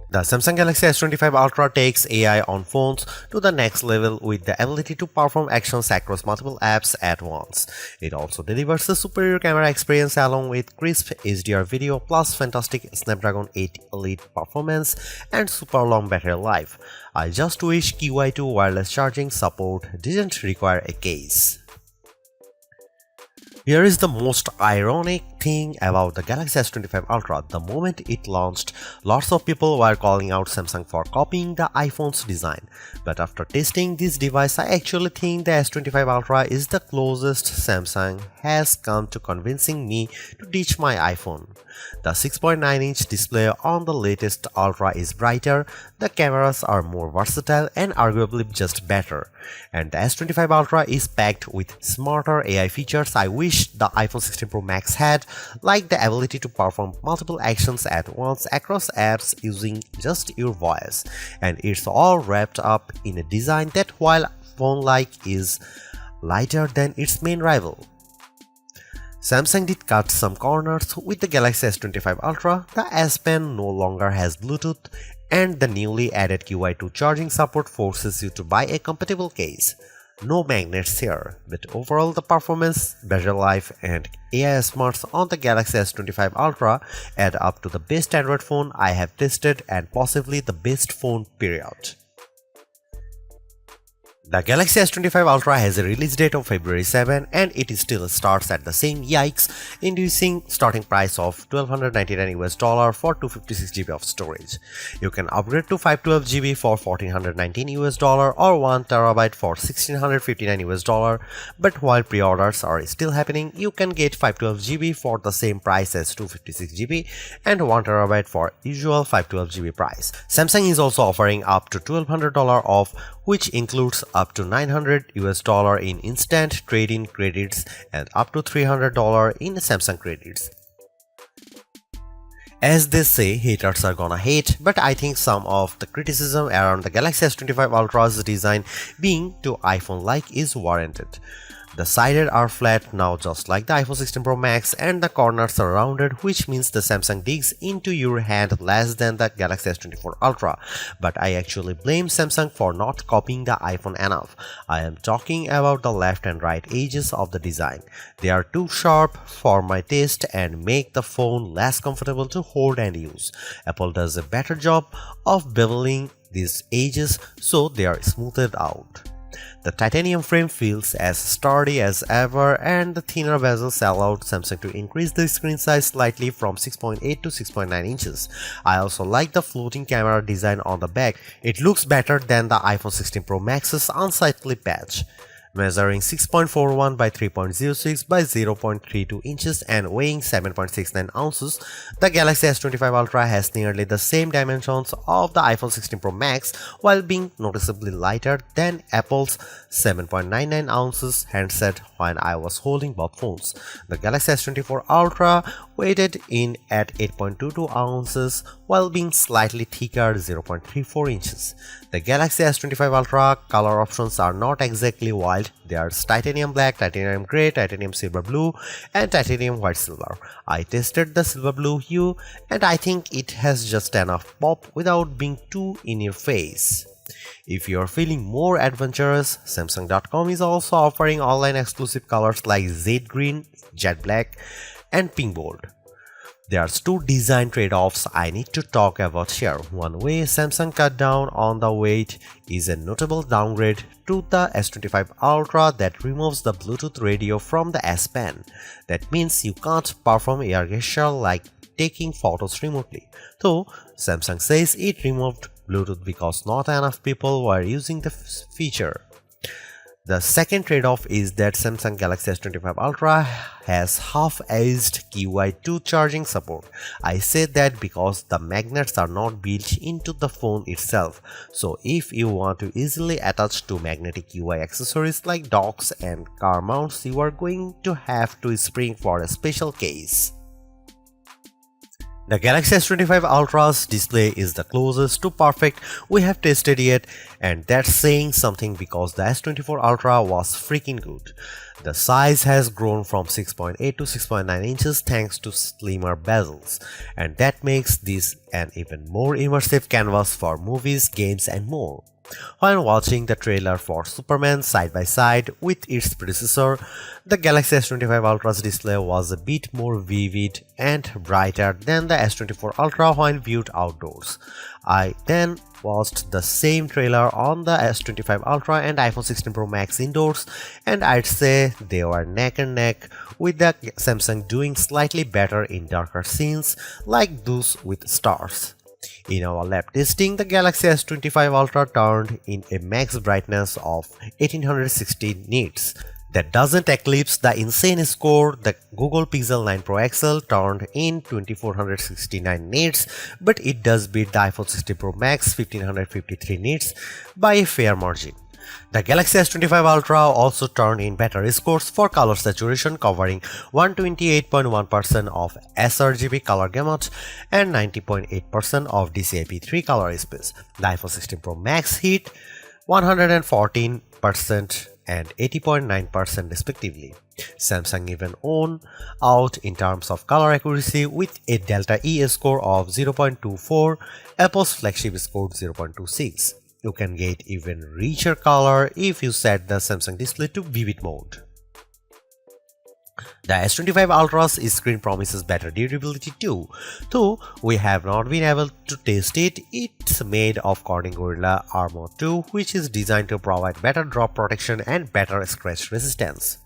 The Samsung Galaxy S25 Ultra takes AI on phones to the next level with the ability to perform actions across multiple apps at once. It also delivers a superior camera experience along with crisp HDR video plus fantastic Snapdragon 8 Elite performance and super long battery life. I just wish QI2 wireless charging support didn't require a case. Here is the most ironic thing about the Galaxy S25 Ultra. The moment it launched, lots of people were calling out Samsung for copying the iPhone's design. But after testing this device, I actually think the S25 Ultra is the closest Samsung has come to convincing me to ditch my iPhone. The 6.9-inch display on the latest Ultra is brighter, the cameras are more versatile and arguably just better. And the S25 Ultra is packed with smarter AI features I wish the iPhone 16 Pro Max had, like the ability to perform multiple actions at once across apps using just your voice. And it's all wrapped up in a design that, while phone-like, is lighter than its main rival. Samsung did cut some corners with the Galaxy S25 Ultra. The S Pen no longer has Bluetooth, and the newly added QI2 charging support forces you to buy a compatible case. No magnets here, but overall the performance, battery life and AI smarts on the Galaxy S25 Ultra add up to the best Android phone I have tested and possibly the best phone period. The Galaxy S25 Ultra has a release date of February 7 and it still starts at the same inducing starting price of $1,299 for 256GB of storage. You can upgrade to 512GB for $1,419 or 1TB for $1,659, but while pre-orders are still happening, you can get 512GB for the same price as 256GB and 1TB for usual 512GB price. Samsung is also offering up to $1,200 off, which includes up to $900 in instant trade-in credits and up to $300 in Samsung credits. As they say, haters are gonna hate, but I think some of the criticism around the Galaxy S25 Ultra's design being too iPhone-like is warranted. The sides are flat now just like the iPhone 16 Pro Max and the corners are rounded, which means the Samsung digs into your hand less than the Galaxy S24 Ultra. But I actually blame Samsung for not copying the iPhone enough. I am talking about the left and right edges of the design. They are too sharp for my taste and make the phone less comfortable to hold and use. Apple does a better job of beveling these edges so they are smoothed out. The titanium frame feels as sturdy as ever and the thinner bezels allowed Samsung to increase the screen size slightly from 6.8 to 6.9 inches. I also like the floating camera design on the back. It looks better than the iPhone 16 Pro Max's unsightly patch. Measuring 6.41 by 3.06 by 0.32 inches and weighing 7.69 ounces, the Galaxy S25 Ultra has nearly the same dimensions of the iPhone 16 Pro Max while being noticeably lighter than Apple's 7.99 ounces handset when I was holding both phones. The Galaxy S24 Ultra weighted in at 8.22 ounces while being slightly thicker 0.34 inches. The Galaxy S25 Ultra color options are not exactly wild. They are titanium black, titanium grey, titanium silver blue and titanium white silver. I tested the silver blue hue and I think it has just enough pop without being too in your face. If you are feeling more adventurous, Samsung.com is also offering online exclusive colors like Jade Green, Jet Black and Pink Gold. There's two design trade-offs I need to talk about here. One way Samsung cut down on the weight is a notable downgrade to the S25 Ultra that removes the Bluetooth radio from the S Pen. That means you can't perform air gesture like taking photos remotely. Though Samsung says it removed Bluetooth because not enough people were using the feature. The second trade-off is that Samsung Galaxy S25 Ultra has half-aged QI2 charging support. I say that because the magnets are not built into the phone itself. So if you want to easily attach two magnetic UI accessories like docks and car mounts, you are going to have to spring for a special case. The Galaxy S25 Ultra's display is the closest to perfect we have tested yet, and that's saying something because the S24 Ultra was freaking good. The size has grown from 6.8 to 6.9 inches thanks to slimmer bezels, and that makes this an even more immersive canvas for movies, games, and more. When watching the trailer for Superman side by side with its predecessor, the Galaxy S25 Ultra's display was a bit more vivid and brighter than the S24 Ultra when viewed outdoors. I then watched the same trailer on the S25 Ultra and iPhone 16 Pro Max indoors, and I'd say they were neck and neck, with the Samsung doing slightly better in darker scenes like those with stars. In our lab testing, the Galaxy S25 Ultra turned in a max brightness of 1860 nits. That doesn't eclipse the insane score the Google Pixel 9 Pro XL turned in 2469 nits, but it does beat the iPhone 16 Pro Max 1553 nits by a fair margin. The Galaxy S25 Ultra also turned in better scores for color saturation, covering 128.1% of sRGB color gamut and 90.8% of DCI-P3 color space. The iPhone 16 Pro Max hit 114% and 80.9% respectively. Samsung even won out in terms of color accuracy with a Delta E score of 0.24, Apple's flagship scored 0.26. You can get even richer color if you set the Samsung display to vivid mode. The S25 Ultra's screen promises better durability too. Though we have not been able to test it, it's made of Corning Gorilla Armor 2, which is designed to provide better drop protection and better scratch resistance.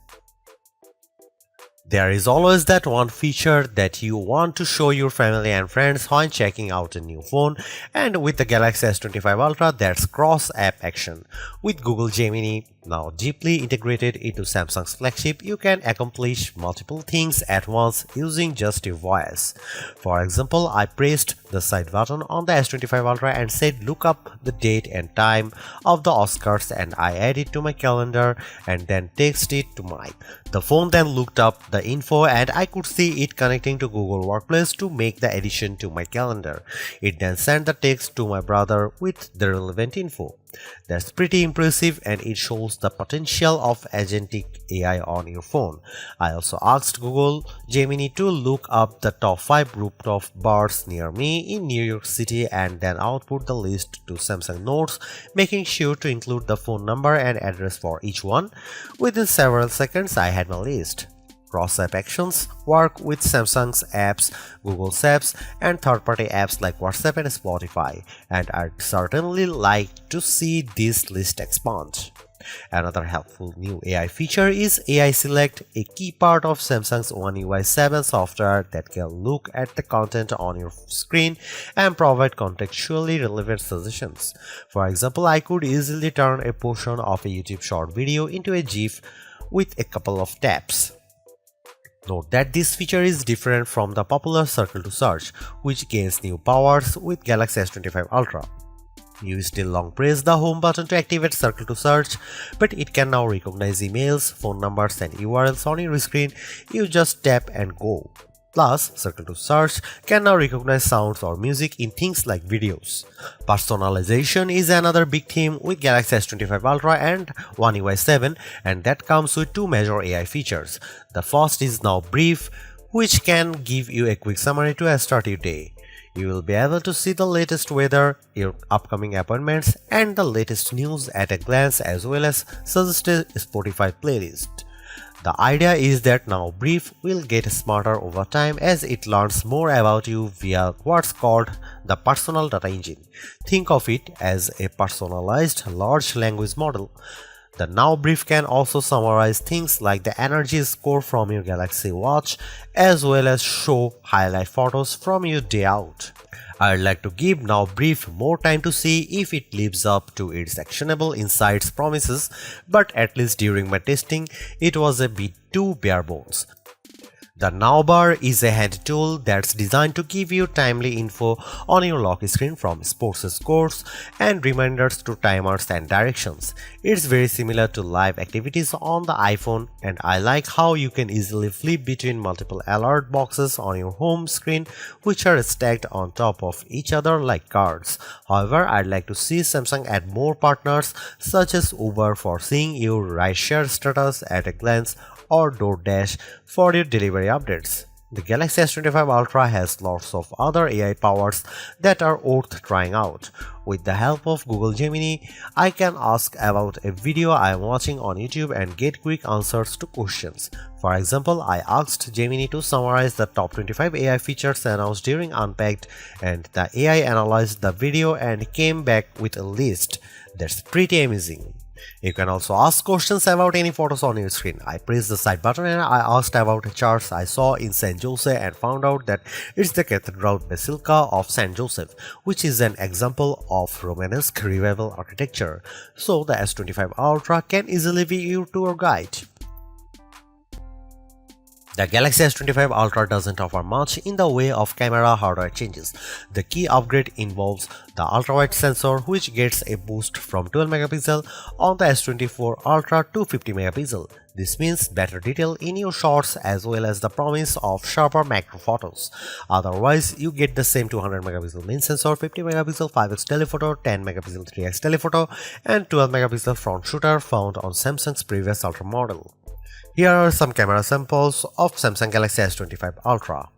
There is always that one feature that you want to show your family and friends when checking out a new phone, and with the Galaxy S25 Ultra, that's cross-app action. With Google Gemini now deeply integrated into Samsung's flagship, you can accomplish multiple things at once using just your voice. For example, I pressed the side button on the S25 Ultra and said look up the date and time of the Oscars, and I added it to my calendar and then text it to Mike. The phone then looked up the info and I could see it connecting to Google Workplace to make the addition to my calendar. It then sent the text to my brother with the relevant info. That's pretty impressive, and it shows the potential of agentic AI on your phone. I also asked Google Gemini to look up the top 5 rooftop bars near me in New York City and then output the list to Samsung Notes, making sure to include the phone number and address for each one. Within several seconds, I had my list. Cross-app actions work with Samsung's apps, Google's apps, and third-party apps like WhatsApp and Spotify, and I'd certainly like to see this list expand. Another helpful new AI feature is AI Select, a key part of Samsung's One UI 7 software that can look at the content on your screen and provide contextually relevant suggestions. For example, I could easily turn a portion of a YouTube short video into a GIF with a couple of taps. Note that this feature is different from the popular Circle to Search, which gains new powers with Galaxy S25 Ultra. You still long press the home button to activate Circle to Search, but it can now recognize emails, phone numbers, and URLs on your screen. You just tap and go. Plus, Circle to Search can now recognize sounds or music in things like videos. Personalization is another big theme with Galaxy S25 Ultra and One UI 7, and that comes with two major AI features. The first is Now Brief, which can give you a quick summary to start your day. You will be able to see the latest weather, your upcoming appointments, and the latest news at a glance, as well as suggest a Spotify playlist. The idea is that Now Brief will get smarter over time as it learns more about you via what's called the personal data engine. Think of it as a personalized large language model. The Now Brief can also summarize things like the energy score from your Galaxy Watch, as well as show highlight photos from your day out. I'd like to give Now Brief more time to see if it lives up to its actionable insights promises, but at least during my testing, it was a bit too bare bones. The Now bar is a hand tool that's designed to give you timely info on your lock screen from sports scores and reminders to timers and directions. It's very similar to live activities on the iPhone, and I like how you can easily flip between multiple alert boxes on your home screen which are stacked on top of each other like cards. However, I'd like to see Samsung add more partners such as Uber for seeing your rideshare status at a glance or DoorDash for your delivery updates. The Galaxy S25 Ultra has lots of other AI powers that are worth trying out. With the help of Google Gemini, I can ask about a video I am watching on YouTube and get quick answers to questions. For example, I asked Gemini to summarize the top 25 AI features announced during Unpacked, and the AI analyzed the video and came back with a list. That's pretty amazing. You can also ask questions about any photos on your screen. I pressed the side button and I asked about a church I saw in St. Joseph and found out that it's the Cathedral Basilica of St. Joseph, which is an example of Romanesque revival architecture. So the S25 Ultra can easily be your tour guide. The Galaxy S25 Ultra doesn't offer much in the way of camera hardware changes. The key upgrade involves the ultra-wide sensor, which gets a boost from 12 megapixel on the S24 Ultra to 50 megapixel. This means better detail in your shots as well as the promise of sharper macro photos. Otherwise, you get the same 200 megapixel main sensor, 50 megapixel 5x telephoto, 10 megapixel 3x telephoto, and 12 megapixel front shooter found on Samsung's previous Ultra model. Here are some camera samples of Samsung Galaxy S25 Ultra.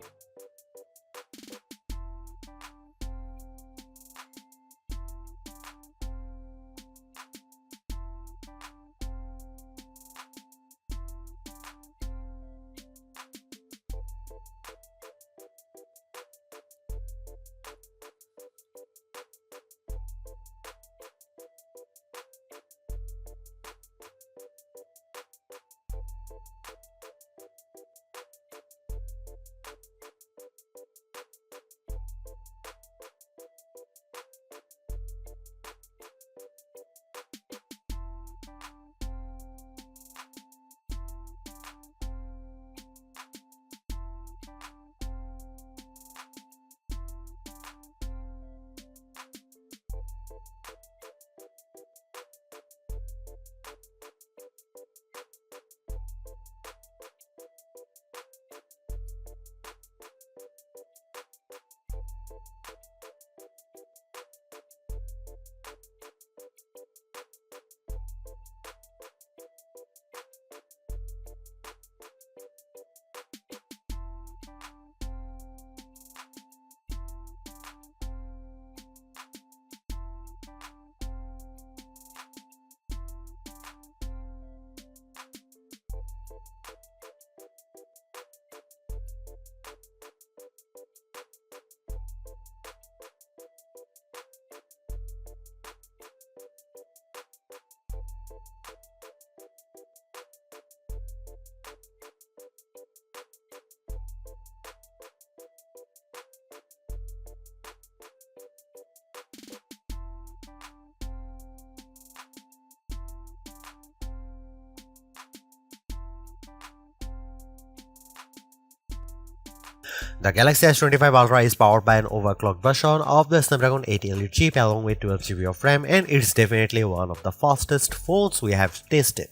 The Galaxy S25 Ultra is powered by an overclocked version of the Snapdragon 8 Elite chip along with 12GB of RAM, and it's definitely one of the fastest phones we have tested.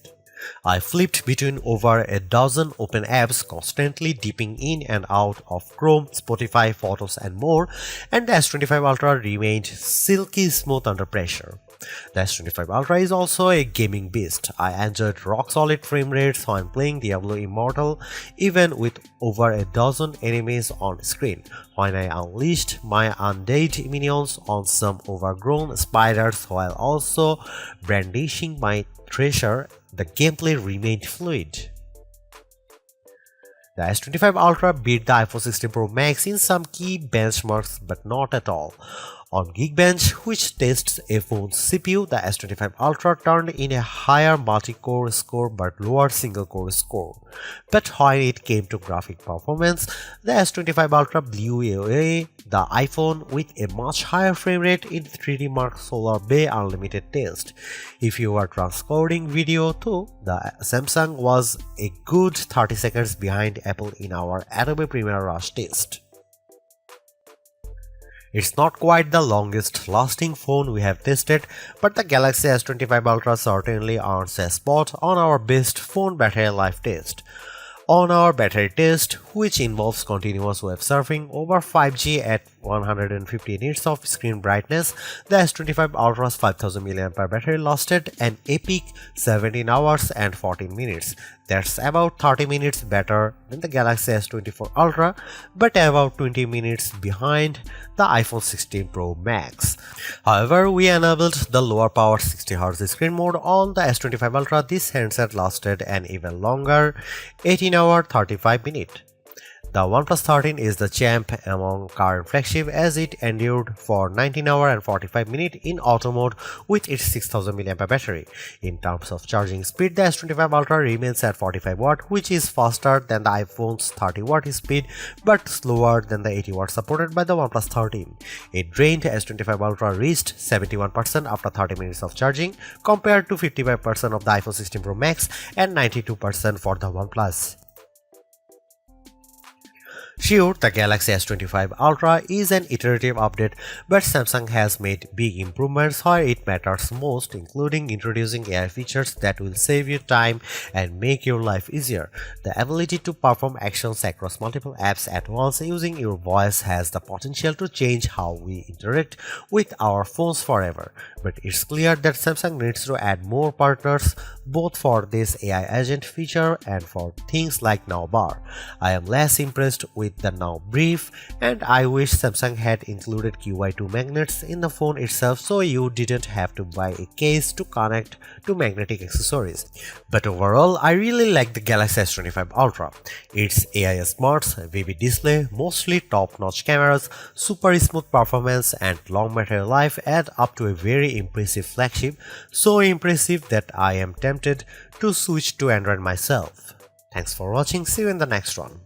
I flipped between over a dozen open apps, constantly dipping in and out of Chrome, Spotify, Photos and more, and the S25 Ultra remained silky smooth under pressure. The S25 Ultra is also a gaming beast. I enjoyed rock-solid frame rates when playing Diablo Immortal, even with over a dozen enemies on screen. When I unleashed my undead minions on some overgrown spiders while also brandishing my treasure, the gameplay remained fluid. The S25 Ultra beat the iPhone 16 Pro Max in some key benchmarks, but not at all. On Geekbench, which tests a phone's CPU, the S25 Ultra turned in a higher multi-core score but lower single-core score. But when it came to graphic performance, the S25 Ultra blew away the iPhone with a much higher frame rate in 3D Mark Solar Bay Unlimited test. If you are transcoding video too, the Samsung was a good 30 seconds behind Apple in our Adobe Premiere Rush test. It's not quite the longest lasting phone we have tested, but the Galaxy S25 Ultra certainly earns a spot on our best phone battery life test. On our battery test, which involves continuous web surfing over 5G at 150 nits of screen brightness, the S25 Ultra's 5000 mAh battery lasted an epic 17 hours and 14 minutes. That's about 30 minutes better than the Galaxy S24 Ultra, but about 20 minutes behind the iPhone 16 Pro Max. However, we enabled the lower power 60Hz screen mode on the S25 Ultra. This handset lasted an even longer 18 hour 35 minutes. The OnePlus 13 is the champ among current flagship as it endured for 19 hours and 45 minutes in auto mode with its 6000 mAh battery. In terms of charging speed, the S25 Ultra remains at 45 watt, which is faster than the iPhone's 30 watt speed but slower than the 80 watt supported by the OnePlus 13. A drained S25 Ultra reached 71% after 30 minutes of charging compared to 55% of the iPhone 16 Pro Max and 92% for the OnePlus. Sure, the Galaxy S25 Ultra is an iterative update, but Samsung has made big improvements where it matters most, including introducing AI features that will save you time and make your life easier. The ability to perform actions across multiple apps at once using your voice has the potential to change how we interact with our phones forever. But it's clear that Samsung needs to add more partners both for this AI agent feature and for things like Now Bar. I am less impressed with the Now Brief, and I wish Samsung had included QI2 magnets in the phone itself so you didn't have to buy a case to connect to magnetic accessories. But overall, I really like the Galaxy S25 Ultra. Its AI smarts, vivid display, mostly top-notch cameras, super smooth performance, and long battery life add up to a very impressive flagship, so impressive that I am tempted to switch to Android myself. Thanks for watching, see you in the next one.